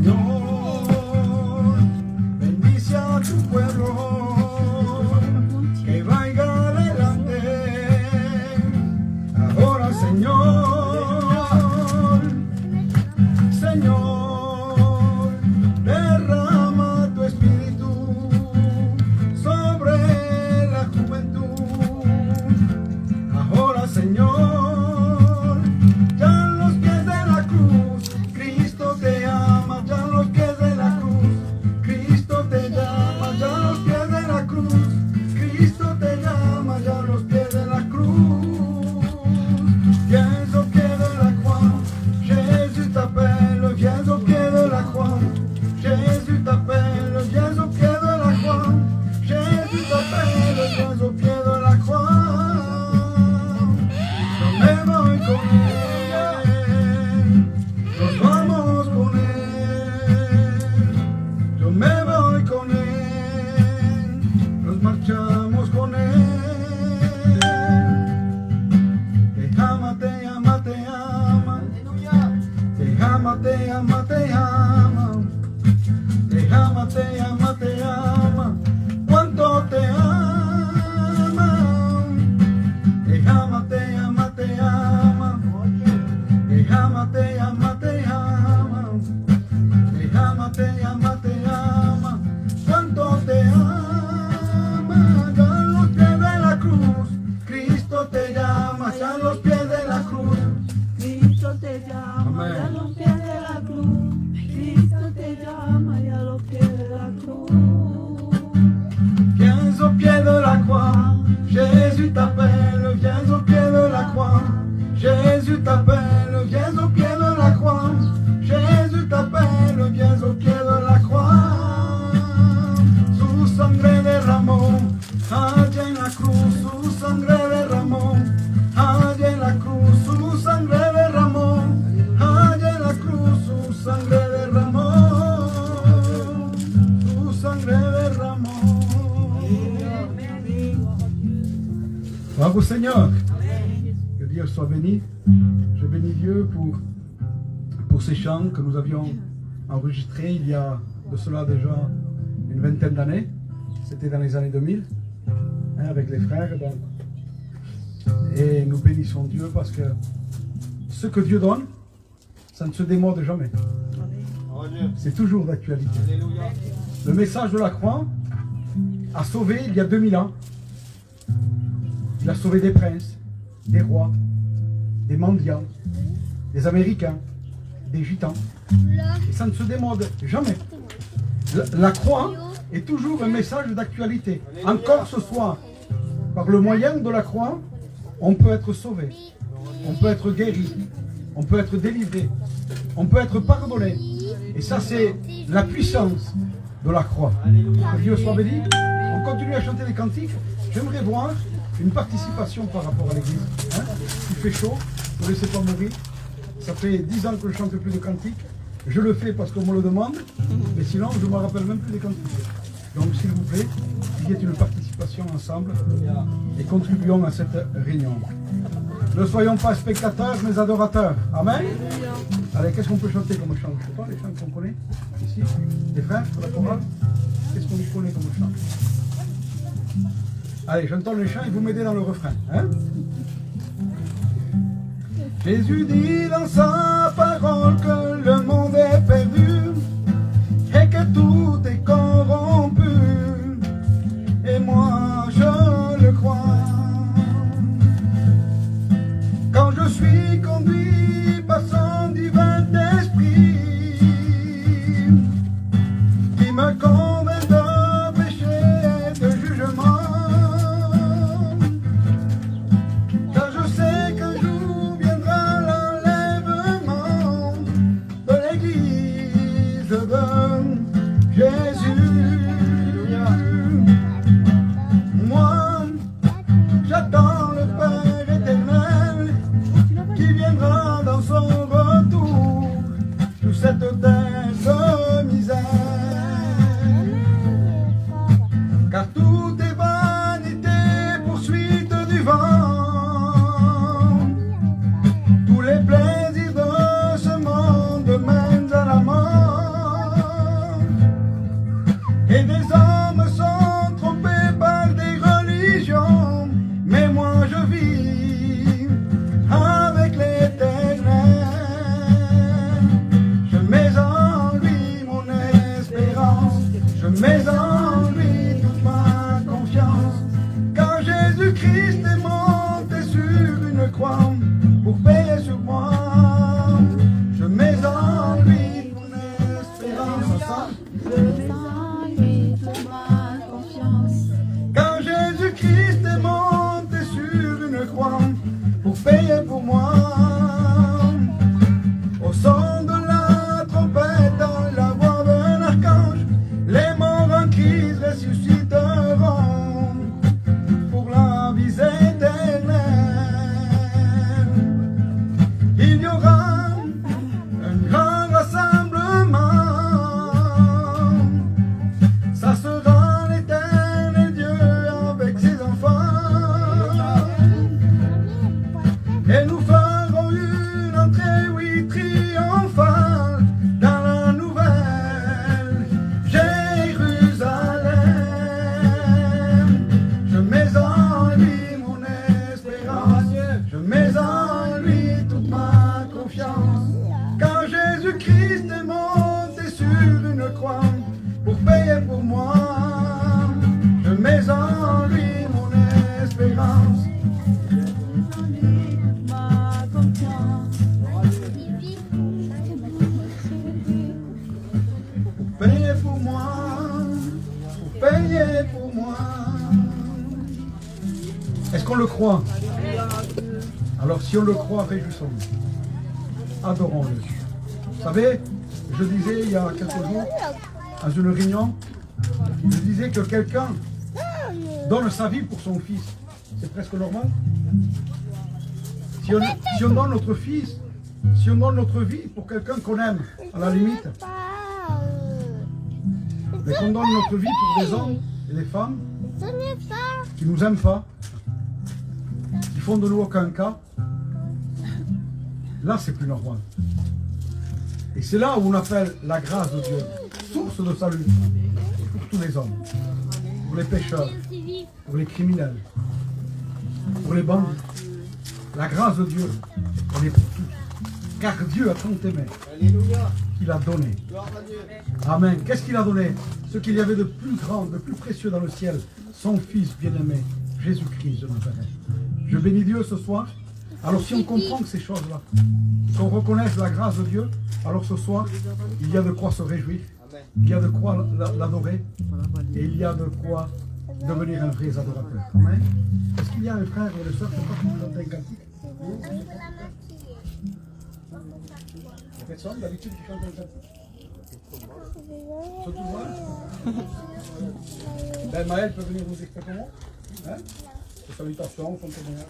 Señor, bendice a tu pueblo, que vaya adelante. Ahora, Señor, Señor, derrama tu espíritu sobre la juventud. Ahora, Señor, ya en los pies de la cruz, Cristo te ama, ya en los pies de la cruz, Cristo te llama, ya en los pies de la cruz, Cristo te llama, ya en los pies de la cruz. Viens au pied de la croix, Jésus t'appelle, viens au pied de la croix, Jésus t'appelle, viens au pied de la croix, Jésus t'appelle, viens au pied de la croix. Yo me voy con él, nos vamos con él, yo me voy con él, nos marchamos con él. Te ama, te ama, te ama, te ama, te ama, te ama, te ama, te ama, te ama, cuánto te ama, te ama, te ama, te ama, te ama, te ama, te ama, te ama, te ama, te ama, cuánto te ama, ya en los pies de la cruz, Cristo te llama, ya en los pies de la cruz. Cristo te llama, Amén. y a los pies de la cruz. Cristo te llama, y a los pies de la cruz. Viens au pied de la croix, Jésus t'appelle, viens au pied de la croix, Jésus t'appelle, viens au pied de la croix, Jésus t'appelle, viens au pied de la croix. Su sangre derramó, allá en la cruz, su sangre derramó, allá en la cruz, su sangre derramó, allá en la cruz, su sangre derramó, su sangre derramó. Bravo Seigneur. Que Dieu soit béni. Je bénis Dieu pour ces chants que nous avions enregistrés il y a de cela déjà une vingtaine d'années. C'était dans les années 2000, hein, avec les frères. Donc. Et nous bénissons Dieu parce que ce que Dieu donne, ça ne se démode jamais. C'est toujours d'actualité. Le message de la croix a sauvé il y a 2000 ans. Il a sauvé des princes, des rois, des mendiants, des Américains, des gitans. Et ça ne se démode jamais. La croix est toujours un message d'actualité. Encore ce soir, par le moyen de la croix, on peut être sauvé, on peut être guéri, on peut être délivré, on peut être pardonné. Et ça, c'est la puissance de la croix. Que Dieu soit béni. On continue à chanter les cantiques. J'aimerais voir une participation par rapport à l'église. Hein? Il fait chaud, ne laissez pas mourir. Ça fait 10 ans que je chante plus de cantiques. Je le fais parce qu'on me le demande, mais sinon je ne me rappelle même plus des cantiques. Donc s'il vous plaît, il y ait une participation ensemble et contribuons à cette réunion. Ne soyons pas spectateurs, mais adorateurs. Amen. Allez, qu'est-ce qu'on peut chanter comme chant? Je ne sais pas, les chants qu'on connaît ici. Les frères, la chorale, qu'est-ce qu'on connaît comme chant? Allez, j'entends le chant et vous m'aidez dans le refrain. Hein? Jésus dit dans sa parole que le monde est perdu et que tout est corrompu. Et moi je le crois. Quand je suis conduit par son divin esprit qui me convainc de péché et de jugement, car je sais qu'un jour viendra l'enlèvement de l'église de Jésus. Moi, j'attends le Père éternel qui viendra dans son retour sur cette terre de misère. Car tout est vanité, poursuite du vent. Tous les plaisirs de ce monde mènent à la mort. qu'on le croit? Alors si on le croit, réjouissons-nous. Adorons-le. Vous savez, je disais il y a quelques jours, dans une réunion, je disais que quelqu'un donne sa vie pour son fils. C'est presque normal. Si on donne notre fils, si on donne notre vie pour quelqu'un qu'on aime, à la limite, mais qu'on donne notre vie pour des hommes et des femmes qui ne nous aiment pas, qui font de nous aucun cas, là c'est plus normal. Et c'est là où on appelle la grâce de Dieu, source de salut pour tous les hommes, pour les pécheurs, pour les criminels, pour les bandits. La grâce de Dieu, elle est pour tous. Car Dieu a tant aimé qu'il a donné. Amen. Qu'est-ce qu'il a donné? Ce qu'il y avait de plus grand, de plus précieux dans le ciel, son Fils bien-aimé, Jésus-Christ de Nazareth. Je bénis Dieu ce soir. Alors si on comprend que ces choses-là, qu'on reconnaisse la grâce de Dieu, alors ce soir, il y a de quoi se réjouir, il y a de quoi l'adorer, et il y a de quoi devenir un vrai adorateur. Amen. Est-ce qu'il y a un frère ou une soeur qui peut chanter un cantique? Il y a personne d'habitude qui chante un cantique? Ils sont tous loin? Ben Maël peut venir vous expliquer comment? Hein? Salutations, son témoignage.